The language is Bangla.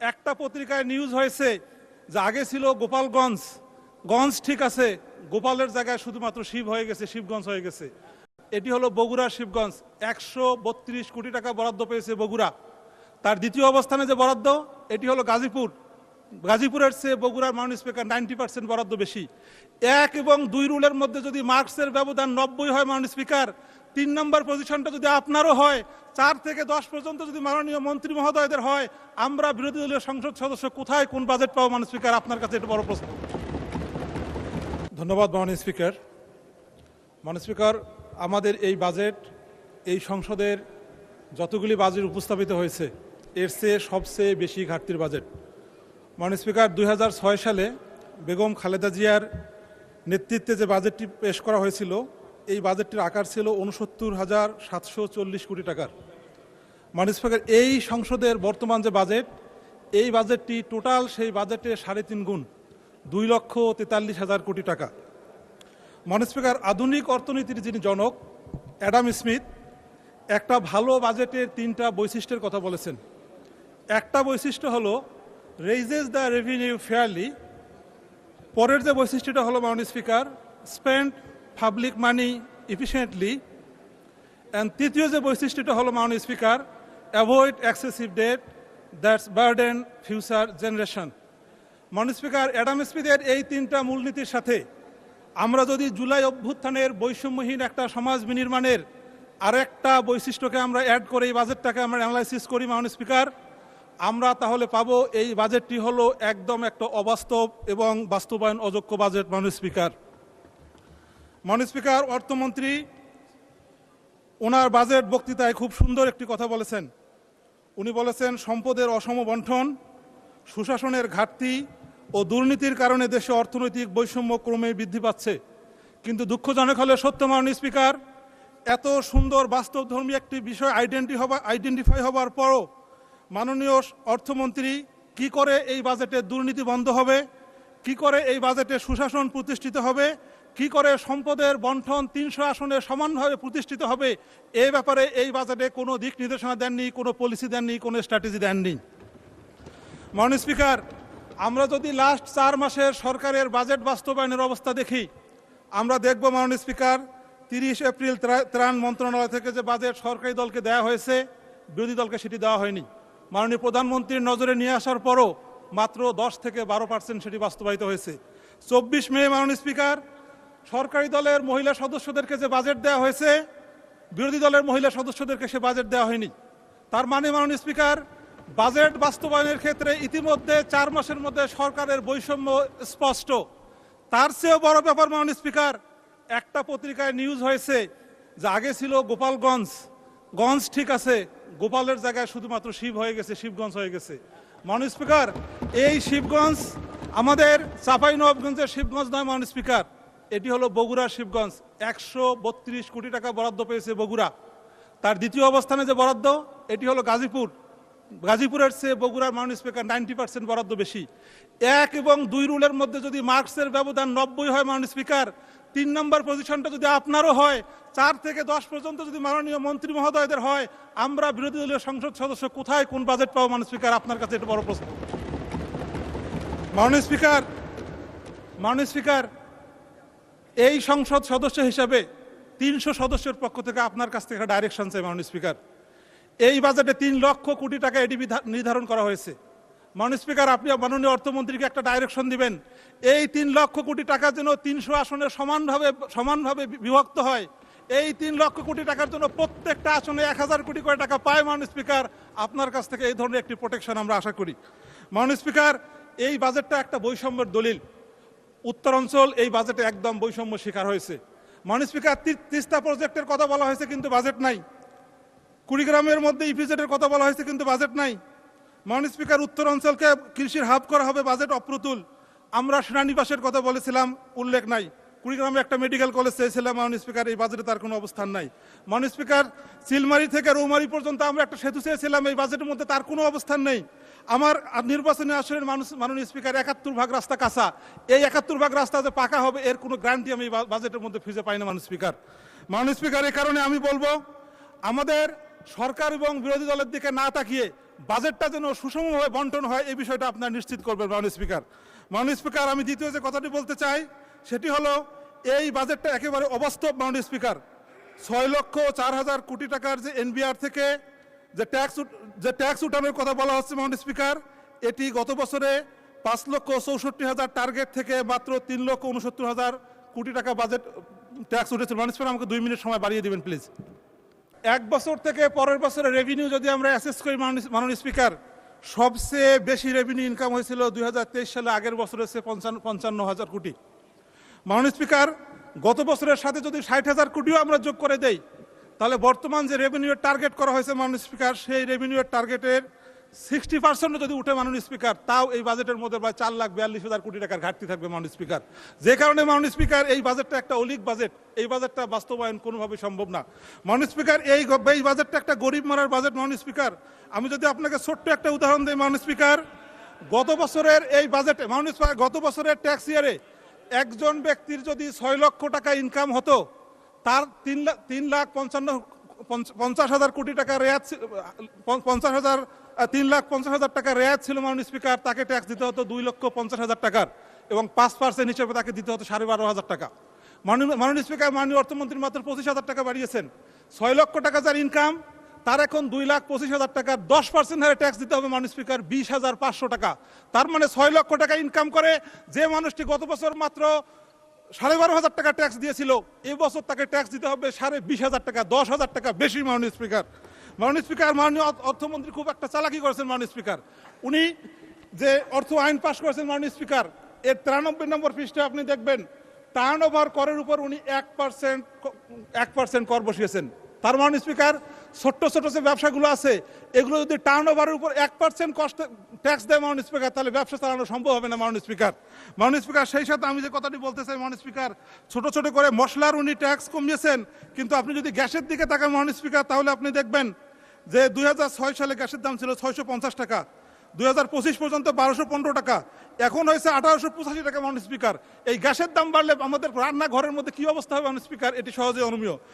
একটা পত্রিকায় নিউজ হয়েছে যে আগে ছিল গোপালগঞ্জ, গঞ্জ ঠিক আছে, গোপালের জায়গায় শুধুমাত্র শিব হয়ে গেছে, শিবগঞ্জ হয়ে গেছে। এটি হলো বগুড়া শিবগঞ্জ। 132 কোটি টাকা বরাদ্দ পেয়েছে বগুড়া। তার দ্বিতীয় অবস্থানে যে বরাদ্দ, এটি হলো গাজীপুর। গাজীপুরের চেয়ে বগুড়ার মাননীয় স্পিকার 90% বরাদ্দ বেশি। 1 এবং 2 রুলের মধ্যে যদি মার্কসের ব্যবধান 90 হয় মাননীয় স্পিকার, 3 নম্বর পজিশনটা যদি আপনারও হয়, 4 থেকে 10 পর্যন্ত যদি মাননীয় মন্ত্রী মহোদয়দের হয়, আমরা বিরোধী দলীয় সংসদ সদস্য কোথায় কোন বাজেট পাবো মাননীয় স্পিকার? আপনার কাছে এটা বড় প্রশ্ন। ধন্যবাদ মাননীয় স্পিকার। মাননীয় স্পিকার, আমাদের এই বাজেট, এই সংসদের যতগুলি বাজেট উপস্থাপিত হয়েছে এর চেয়ে সবচেয়ে বেশি ঘাটতির বাজেট। মাননীয় স্পিকার, 2006 সালে বেগম খালেদা জিয়ার নেতৃত্বে যে বাজেটটি পেশ করা হয়েছিল, এই বাজেটটির আকার ছিল 69,740 কোটি টাকার। মাননীয় স্পিকার, এই সংসদের বর্তমান যে বাজেট, এই বাজেটটি টোটাল সেই বাজেটে 3.5 গুণ, 2,43,000 কোটি টাকা। মাননীয় স্পিকার, আধুনিক অর্থনীতির যিনি জনক অ্যাডাম স্মিথ একটা ভালো বাজেটের 3টা বৈশিষ্ট্যের কথা বলেছেন। একটা বৈশিষ্ট্য হলো রেইজেস দ্য রেভিনিউ ফেয়ারলি। পরের যে বৈশিষ্ট্যটা হলো মাননীয় speaker, spend public money efficiently. And তৃতীয় যে বৈশিষ্ট্যটা হলো মাননীয় speaker, avoid excessive debt that's burden future generation. মাননীয় স্পিকার, অ্যাডাম স্মিথের এই 3টা মূলনীতির সাথে আমরা যদি জুলাই অভ্যুত্থানের বৈষম্যহীন একটা সমাজ বিনির্মাণের আরেকটা বৈশিষ্ট্যকে আমরা অ্যাড করে এই বাজেটটাকে আমরা অ্যানালাইসিস করি মাননীয় স্পিকার, আমরা তাহলে পাবো এই বাজেটটি হলো একদম একটা অবাস্তব এবং বাস্তবায়ন অযোগ্য বাজেট মাননীয় স্পিকার। মাননীয় স্পিকার, অর্থমন্ত্রী ওনার বাজেট বক্তৃতায় খুব সুন্দর একটি কথা বলেছেন। উনি বলেছেন সম্পদের অসম বণ্টন, সুশাসনের ঘাটতি ও দুর্নীতির কারণে দেশে অর্থনৈতিক বৈষম্য ক্রমে বৃদ্ধি পাচ্ছে। কিন্তু দুঃখজনক হলে সত্য মাননীয় স্পিকার, এত সুন্দর বাস্তবধর্মী একটি বিষয় আইডেন্টিফাই হবার পরও মাননীয় অর্থমন্ত্রী কি করে এই বাজেটে দুর্নীতি বন্ধ হবে, কি করে এই বাজেটে সুশাসন প্রতিষ্ঠিত হবে, কি করে সম্পদের বণ্টন 300 আসনে সমানভাবে প্রতিষ্ঠিত হবে, এই ব্যাপারে এই বাজেটে কোনো দিক নির্দেশনা দেননি, কোনো পলিসি দেননি, কোনো স্ট্র্যাটেজি দেননি। মাননীয় স্পিকার, আমরা যদি লাস্ট 4 মাসের সরকারের বাজেট বাস্তবায়নের অবস্থা দেখি, আমরা দেখব মাননীয় স্পিকার, 30 এপ্রিল ত্রাণ মন্ত্রণালয় থেকে যে বাজেট সরকারি দলকে দেওয়া হয়েছে, বিরোধী দলকে সেটি দেওয়া হয়নি। মাননীয় প্রধানমন্ত্রীর নজরে নিয়ে আসার পরও মাত্র 10 থেকে 12% সেটি বাস্তবায়িত হয়েছে। 24 মে মাননীয় স্পিকার, সরকারি দলের মহিলা সদস্যদেরকে যে বাজেট দেওয়া হয়েছে, বিরোধী দলের মহিলা সদস্যদেরকে সে বাজেট দেওয়া হয়নি। তার মানে মাননীয় স্পিকার, বাজেট বাস্তবায়নের ক্ষেত্রে ইতিমধ্যে 4 মাসের মধ্যে সরকারের বৈষম্য স্পষ্ট। তার চেয়েও বড় ব্যাপার মাননীয় স্পিকার, একটা পত্রিকায় নিউজ হয়েছে যে আগে ছিল গোপালগঞ্জ, গঞ্জ ঠিক আছে, গোপালের জায়গায় শুধুমাত্র শিব হয়ে গেছে, শিবগঞ্জ হয়ে গেছে। মাননীয় স্পিকার, এই শিবগঞ্জ আমাদের চাঁপাইনবাবগঞ্জের শিবগঞ্জ নয় মাননীয় স্পিকার, এটি হলো বগুড়ার শিবগঞ্জ। 132 কোটি টাকা বরাদ্দ পেয়েছে বগুড়া। তার দ্বিতীয় অবস্থানে যে বরাদ্দ, এটি হলো গাজীপুর। গাজীপুরের চেয়ে বগুড়ার মাননীয় স্পিকার 90% বরাদ্দ বেশি। 1 এবং 2 রুলের মধ্যে যদি মার্কসের ব্যবধান 90 হয় মাননীয় স্পিকার, 3 নম্বর পজিশনটা যদি আপনারও হয়, 4 থেকে 10 পর্যন্ত যদি মাননীয় মন্ত্রী মহোদয়দের হয়, আমরা বিরোধী দলীয় সংসদ সদস্য কোথায় কোন বাজেট পাবো মাননীয় স্পিকার? আপনার কাছে এটা বড় প্রশ্ন। মাননীয় স্পিকার, এই সংসদ সদস্য হিসাবে 300 সদস্যের পক্ষ থেকে আপনার কাছ থেকে ডাইরেকশন চাই মাননীয় স্পিকার। এই বাজেটে 3 লক্ষ কোটি টাকা এডিবি নির্ধারণ করা হয়েছে। মাননীয় স্পিকার, আপনি মাননীয় অর্থমন্ত্রীকে একটা ডাইরেকশন দিবেন, এই 3 লক্ষ কোটি টাকা যেন 300 আসনে সমানভাবে বিভক্ত হয়। এই 3 লক্ষ কোটি টাকার জন্য প্রত্যেকটা আসনে 1000 কোটি করে টাকা পায় মাননীয় স্পিকার। আপনার কাছ থেকে এই ধরনের একটি প্রোটেকশন আমরা আশা করি। মাননীয় স্পিকার, এই বাজেটটা একটা বৈষম্যের দলিল। উত্তরাঞ্চল এই বাজেটে একদম বৈষম্য শিকার হয়েছে। মাননীয় স্পিকার, তিস্তা প্রজেক্টের কথা বলা হয়েছে কিন্তু বাজেট নাই। কুড়িগ্রামের মধ্যে ইপিজেডের কথা বলা হয়েছে কিন্তু বাজেট নাই। মাননীয় স্পিকার, উত্তরাঞ্চলকে কৃষির হাব করা হবে, বাজেট অপ্রতুল। আমরা সেনানিবাসের কথা বলেছিলাম, উল্লেখ নাই। কুড়িগ্রামে একটা মেডিকেল কলেজ চেয়েছিলাম মাননীয় স্পিকার, এই বাজেটে তার কোনো অবস্থান নাই। মাননীয় স্পিকার, চিলমারি থেকে রৌমারি পর্যন্ত আমরা একটা সেতু চেয়েছিলাম, এই বাজেটের মধ্যে তার কোনো অবস্থান নেই। আমার নির্বাচনী আসনের মাননীয় স্পিকার 71 ভাগ রাস্তা কাঁচা, এই 71 ভাগ রাস্তা যে পাকা হবে এর কোনো গ্যারান্টি আমি বাজেটের মধ্যে খুঁজে পাই না মাননীয় স্পিকার। মাননীয় স্পিকার, এই কারণে আমি বলবো আমাদের সরকার এবং বিরোধী দলের দিকে না তাকিয়ে বাজেটটা যেন সুষমভাবে বন্টন হয় এই বিষয়টা আপনার নিশ্চিত করবেন মাননীয় স্পিকার। মাননীয় স্পিকার, আমি দ্বিতীয় যে কথাটি বলতে চাই সেটি হলো এই বাজেটটা একেবারে অবাস্তব মাননীয় স্পিকার। 6,04,000 কোটি টাকার যে এনবিআর থেকে যে ট্যাক্স উঠানোর কথা বলা হচ্ছে মাননীয় স্পিকার, এটি গত বছরে 5,64,000 টার্গেট থেকে মাত্র 3,69,000 কোটি টাকা বাজেট ট্যাক্স উঠেছে। মাননীয় স্পিকার, আমাকে 2 মিনিট সময় বাড়িয়ে দিবেন প্লিজ। এক বছর থেকে পরের বছরের রেভিনিউ যদি আমরা অ্যাসেস করি মাননীয় স্পিকার, সবচেয়ে বেশি রেভিনিউ ইনকাম হয়েছিল 2023 সালে, আগের বছরের চেয়ে 55,000 কোটি। মাননীয় স্পিকার, গত বছরের সাথে যদি 60,000 কোটিও আমরা যোগ করে দেই, তাহলে বর্তমান যে রেভিনিউয়ের টার্গেট করা হয়েছে মাননীয় স্পিকার, সেই রেভিনিউয়ের টার্গেটের 60% যদি উঠে মাননীয় স্পিকার, তাও এই বাজেটের মধ্যে প্রায় 4,42,000 কোটি টাকার ঘাটতি থাকবে মাননীয় স্পিকার। যে কারণে মাননীয় স্পিকার, এই বাজেটটা একটা অলিক বাজেট, এই বাজেটটা বাস্তবায়ন কোনোভাবেই সম্ভব না মাননীয় স্পিকার। এই বাজেটটা একটা গরিব মারার বাজেট মাননীয় স্পিকার। আমি যদি আপনাকে ছোট্ট একটা উদাহরণ দিই মাননীয় স্পিকার, গত বছরের এই বাজেটে মাননীয় স্পিকার, গত বছরের ট্যাক্স ইয়ারে একজন ব্যক্তির যদি 6 লক্ষ টাকা ইনকাম হতো, তার 3,50,000 কোটি টাকা রেয়াত, 3,50,000 টাকা রেয়াত ছিল মাননীয় স্পিকার। তাকে ট্যাক্স দিতে হতো 2,50,000 টাকার, এবং 5% হিসেবে তাকে দিতে হতো 12,500 টাকা। মাননীয় স্পিকার, মাননীয় অর্থমন্ত্রী মাত্র 25,000 টাকা বাড়িয়েছেন। 6 লক্ষ টাকা যার ইনকাম, তার এখন 2,25,000 টাকার 10% হারে ট্যাক্স দিতে হবে মাননীয় স্পিকার, 20,500 টাকা। তার মানে 6 লক্ষ টাকা ইনকাম করে যে মানুষটি গত বছর মাত্র 12,500 টাকা ট্যাক্স দিয়েছিল, এই বছর তাকে ট্যাক্স দিতে হবে 20,500 টাকা, 10,000 টাকা বেশি মাননীয় স্পিকার। মাননীয় স্পিকার, মাননীয় অর্থমন্ত্রী খুব একটা চালাকি করেছেন মাননীয় স্পিকার। উনি যে অর্থ আইন পাশ করেছেন মাননীয় স্পিকার, এর 93 নম্বর পৃষ্ঠায় আপনি দেখবেন টার্ন ওভার করের উপর উনি 1% কর বসিয়েছেন। তার মাননীয় স্পিকার, ছোট্ট ছোট যে ব্যবসাগুলো আছে, এগুলো যদি টার্ন ওভারের উপর 1% কষ্ট ট্যাক্স দেয় মাননীয় স্পিকার, তাহলে ব্যবসা চালানো সম্ভব হবে না মাননীয় স্পিকার। মাননীয় স্পিকার, সেই সাথে আমি যে কথাটি বলতে চাই মাননীয় স্পিকার, ছোট ছোট করে মশলার উনি ট্যাক্স কমিয়েছেন, কিন্তু আপনি যদি গ্যাসের দিকে তাকান মাননীয় স্পিকার, তাহলে আপনি দেখবেন যে 2006 সালে গ্যাসের দাম ছিল 650 টাকা, 2025 পর্যন্ত 1215 টাকা, এখন হয়েছে 1885 টাকা মাননীয় স্পিকার। এই গ্যাসের দাম বাড়লে আমাদের রান্নাঘরের মধ্যে কি অবস্থা হবে মাননীয় স্পিকার, এটি সহজে অনুমেয়।